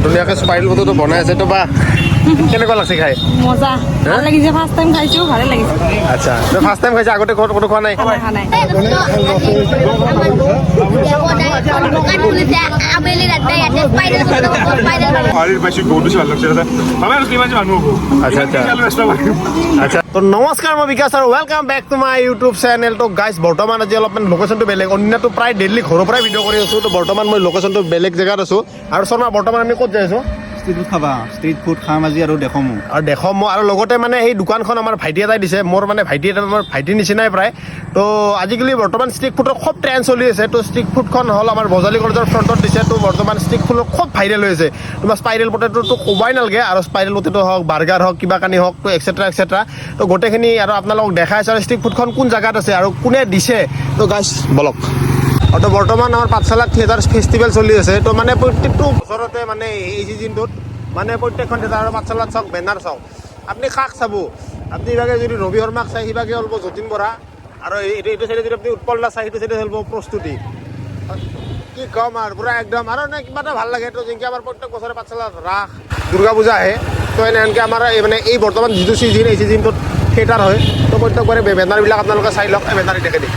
ধুনীয়াকৈ স্পাইৰেল বস্তুটো বনাই আছে তো বা কেনেকুৱা লাগছে খাই মজা ভাল লাগিছে ফাৰ্ষ্ট টাইম খাইছো ভালে লাগিছে আচ্ছা তো ফাৰ্ষ্ট টাইম খাইছে আগতে ক'তো খোৱা নাই আচ্ছা তো নমস্কাৰ মই বিকাশ আৰু welcome back to my YouTube channel তো গাইজ বৰ্তমান আজি অলপমান লোকেশ্যনটো বেলেগ অন্যটো প্ৰায় ডেইলি ঘৰৰ পৰাই ভিডিঅ' কৰি আছোঁ তো বৰ্তমান মই লোকেশ্যনটো বেলেগ জেগাত আছোঁ আৰু শৰ্মা বৰ্তমান আমি ক'ত যাই আছোঁ ষ্ট্ৰীট ফুড খাবা ষ্ট্ৰীট ফুড খাম আজি আৰু দেখম আৰু লগতে মানে সেই দোকানখন আমাৰ ভাইটি এটাই দিছে মোৰ মানে ভাইটি এটা মোৰ ভাইটিৰ নিচিনাই প্ৰায় তো আজিকালি বৰ্তমান ষ্ট্ৰীট ফুডৰ খুব ট্ৰেণ্ড চলি আছে তো ষ্ট্ৰীট ফুডখন হ'ল আমাৰ বজালী কলেজৰ ফ্ৰণ্টত দিছে তো বৰ্তমান ষ্ট্ৰীট ফুডৰ খুব ভাইৰেল হৈ আছে তোমাৰ স্পাইৰেল পটেটোটো ক'বই নালাগে আৰু স্পাইৰেল পটেটো হওক বাৰ্গাৰ হওক কিবা কানি হওক তো এক্সেট্ৰা তো গোটেইখিনি আৰু আপোনালোকক দেখাই আছে আৰু ষ্ট্ৰীট ফুডখন কোন জেগাত আছে আৰু কোনে দিছে তো গাইজ বলক তো বৰ্তমান আমাৰ পাঠশালাত থিয়েটাৰ ফেষ্টিভেল চলি আছে তো মানে প্ৰত্যেকটো বছৰতে মানে এই ছিজনটোত মানে প্ৰত্যেকখন থিয়েটাৰ আৰু পাঠশালাত চাওক বেনাৰ চাওক আপুনি কাক চাব আপুনি ইভাগে যদি ৰবি শৰ্মাক চাই সিভাগে হ'ব যতীন বৰা আৰু এইটো চাইডে যদি আপুনি উৎপল দাস চাই সেইটো চাইডে হ'ব প্ৰস্তুতি কি ক'ম আৰু পূৰা একদম আৰু মানে কিবা এটা ভাল লাগে তো যেনেকৈ আমাৰ প্ৰত্যেক বছৰে পাঠশালাত ৰাস দুৰ্গা পূজা আহে তো এনেকৈ আমাৰ মানে এই বৰ্তমান যিটো ছিজন এই ছিজনটোত থিয়েটাৰ হয় তো প্ৰত্যেকবাৰে বেনাৰবিলাক আপোনালোকে চাই লওক এই বেনাৰ দেখে দিম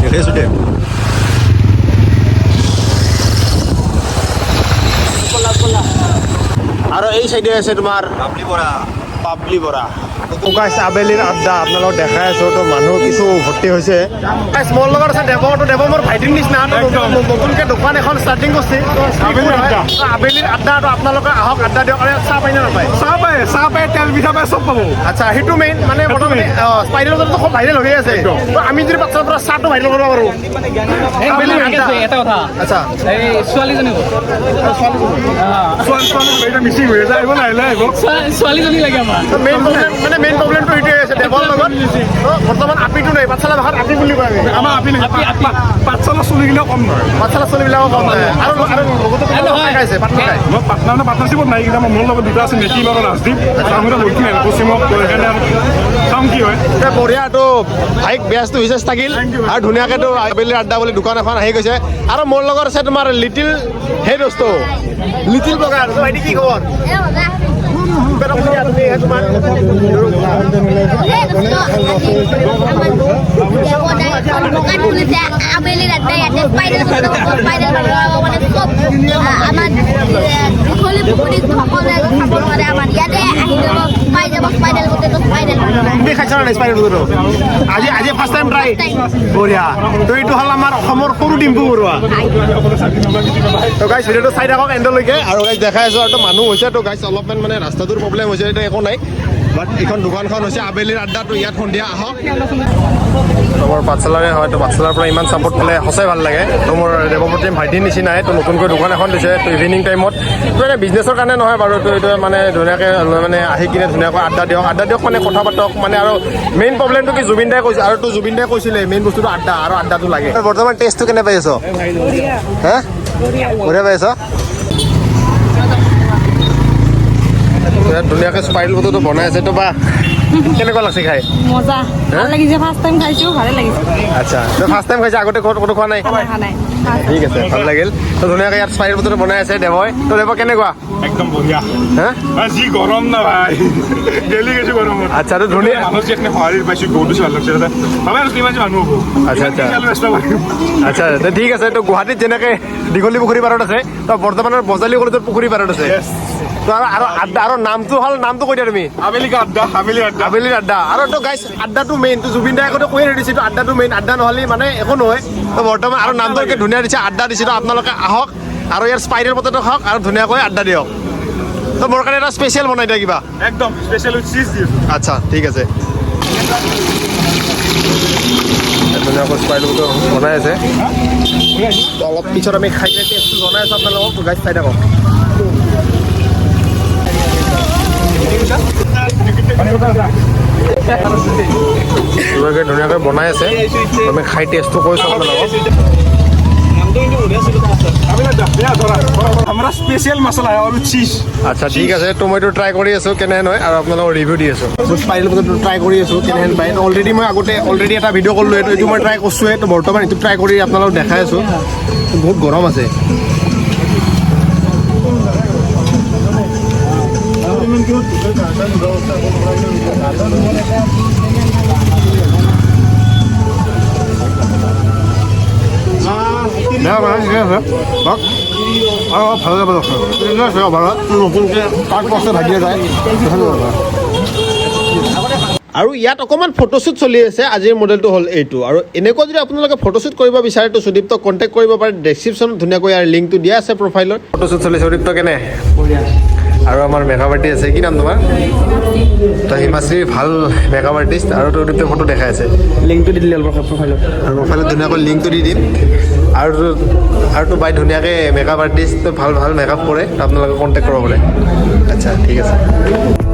দেখিছোঁ দে আৰু এই চাইডে আছে তোমাৰ পাবলি বৰা গাইছ আবেলিৰ আড্ডা আপোনালোকক দেখাই আছোঁ তো মানুহ কিছু ভৰ্তি হৈছে মোৰ লগত আছে দেৱ মোৰ ভাইটিৰ নিচিনা নতুনকৈ দোকান এখন ষ্টাৰ্টিং কৰিছে আবেলিৰ আড্ডাটো আপোনালোকে আহক আড্ডা দিয়ক আৰু চাহ পায় নে নাপায় চাহ পায় তেল পিঠা পায় চব পাব আচ্ছা সেইটো মেইন মানে বৰ্তমানে স্পাইৰেল বজাৰটো খুব ভাইৰেল হৈ আছে তো আমি যদি পাঠশালাৰ পৰা চাহটো ভাইৰেল কৰিব পাৰোঁ আবেলিৰ আড্ডা এটা কথা আচ্ছা এই ছোৱালীজনী মিচিং হৈ যায় ছোৱালীজনী লাগে আমাৰ মেইন প্ৰব্লেমটো সেইটোৱে আছে দেৱৰ লগত বৰ্তমান আপিটো নাই পাঠশালা ভাষাত আপি বুলি কয় আমাৰ আপি পাঠশালা চলিগিলাও কম নহয় পাঠশালা চলিবিলাকো কম নহয় আৰু খাইছে মই পাৰ্টনাৰশ্বিপত নাই কিন্তু মোৰ লগত দুটা আছে মেকি লগত ৰাজদীপ চামুৰা লক্ষী আৰু পশ্চিমক সেইকাৰণে চাম কি হয় বঢ়িয়াটো ভাইক বেজটো হৈছে থাকিল আৰু ধুনীয়াকৈতো আবেলি আড্ডা বুলি দোকান এখন আহি গৈছে আৰু মোৰ লগত আছে তোমাৰ লিটিল সেই দোস্ত লিটিল বগাৰ ভাইটি কি খবৰ pero kung yan may hatuman আজি ফাৰ্ষ্ট টাইম ট্ৰাই বঢ়িয়া তো এইটো হ'ল আমাৰ অসমৰ সৰু ডিম্পু বৰুৱা তো গাইছ ভিডিঅ'টো চাই থাকক এণ্ডলৈকে আৰু গাইছ দেখাই আছোঁ আৰু মানুহ হৈছে তো গাইছ অলপমান মানে ৰাস্তাটোৰ প্ৰব্লেম হৈছে এইটো একো নাই বাট এইখন দোকানখন হৈছে আবেলিৰ আড্ডাটো ইয়াত সন্ধিয়া আহক মোৰ পাঠশালাৰে হয় তো পাঠশালাৰ পৰা ইমান ছাপোৰ্ট পালে সঁচাই ভাল লাগে তো মোৰ দেৱপ্ৰতি ভাইটিৰ নিচিনাই তো নতুনকৈ দোকান এখন দিছে তো ইভিনিং টাইমত তো এনে বিজনেছৰ কাৰণে নহয় বাৰু তো এইটো মানে ধুনীয়াকৈ মানে আহি কিনে ধুনীয়াকৈ আড্ডা দিয়ক মানে কথা পাতক মানে আৰু মেইন প্ৰব্লেমটো কি জুবিন দাই কৈছে আৰু তো জুবিন দাই কৈছিলে মেইন বস্তুটো আড্ডা আৰু আড্ডাটো লাগে বৰ্তমান টেষ্টটো কেনে পাই আছ হা বঢ়িয়া পাই আছ ধুনীয়াকৈ স্পাইৰেল বস্তুটো বনাই আছে তো বা কেনেকুৱা লাগছে খাই মজা ভাল লাগিছে ফাৰ্ষ্ট টাইম খাইছো ভালে লাগিছে আচ্ছা তো ফাৰ্ষ্ট টাইম খাইছে আগতে ক'তো খোৱা নাই ঠিক আছে ভাল লাগিল তো ধুনীয়াকৈ ইয়াত স্পাইৰেল বস্তুটো বনাই আছে দেৱই তো দেৱ কেনেকুৱা একদম বঢ়িয়া হা যি গৰম না ভাই গেলি গেছো গৰম আচ্ছা তো ধুনীয়া মানুহ যে সহাৰিৰ পাইছোঁ গৌটো ভাল লাগছে ভাবে আৰু কিমান মানুহ হ'ব আচ্ছা ঠিক আছে তো গুৱাহাটীত যেনেকৈ দীঘলী পুখুৰী পাৰত আছে তো বৰ্তমানৰ বজালী কলেজৰ পুখুৰী পাৰত আছে তো আৰু আড্ডা আৰু নামটো হ'ল নামটো কৈ দিয়া তুমি আবেলিৰ আড্ডা আৰু তো গাইছ আড্ডাটো মেইন তো জুবিন দাই আগতে কৈয়ে দিছে তো আড্ডাটো মেইন আড্ডা নহ'লে মানে একো নহয় তো বৰ্তমান আৰু নামটো একে ধুনীয়া দিছে আড্ডা দিছে তো আপোনালোকে আহক আৰু ইয়াৰ স্পাইৰেল পটেটো খাওক আৰু ধুনীয়াকৈ আড্ডা দিয়ক তো মোৰ কাৰণে এটা স্পেচিয়েল বনাই দিয়া কিবা একদম স্পেচিয়েল চিজ দিওঁ আচ্ছা ঠিক আছে ধুনীয়াকৈ স্পাইৰেলটো বনাই আছে তো অলপ পিছত আমি খাই কিনে টেষ্টটো জনাই আছোঁ আপোনালোকক গাইছ চাই থাকক ধুনীয়াকৈ বনাই আছে আমি খাই টেষ্টটো কৰিছোঁ আপোনালোকক हमारा स्पेशल मसाला है और चीज আচ্ছা ঠিক আছে তো মইতো ট্ৰাই কৰি আছোঁ কেনেহেন হয় আৰু আপোনালোকৰ ৰিভিউ দি আছোঁ পাৰিলে মই ট্ৰাই কৰি আছোঁ কেনেহেন পায় অলৰেডি মই আগতে অলৰেডি এটা ভিডিঅ' কৰিলোঁ এইটো মই ট্ৰাই কৰিছোঁহে তো বৰ্তমান এইটো ট্ৰাই কৰি আপোনালোকক দেখাই আছোঁ বহুত গৰম আছে বেয়া মানে ঠিক আছে বক আৰু ভাল লাগিব ঠিক আছে ভাল নতুনকৈ কাঠ বস্তু ভাগিয়ে যায় আৰু ইয়াত অকণমান ফটোশ্বুট চলি আছে আজিৰ মডেলটো হ'ল এইটো আৰু এনেকুৱা যদি আপোনালোকে ফটোশ্বুট কৰিব বিচাৰে তো সুদীপ্তক কণ্টেক্ট কৰিব পাৰে ডেছক্ৰিপশ্যনত ধুনীয়াকৈ ইয়াৰ লিংকটো দিয়া আছে প্ৰফাইলত ফটোশ্বুট চলিছে সুদীপ্ত কেনে আৰু আমাৰ মেকআপ আৰ্টিষ্ট আছে কি নাম তোমাৰ তো হিমাশ্ৰী ভাল মেকআপ আৰ্টিষ্ট আৰু সুদীপ্ত ফটো দেখাই আছে লিংকটো দি দিলে প্ৰফাইলত আৰু প্ৰফাইলত ধুনীয়াকৈ লিংকটো দি দিম আৰু বাই ধুনীয়াকৈ মেকআপ আৰ্টিষ্ট ভাল ভাল মেকআপ কৰে আপোনালোকে কণ্টেক্ট কৰিব পাৰে আচ্ছা ঠিক আছে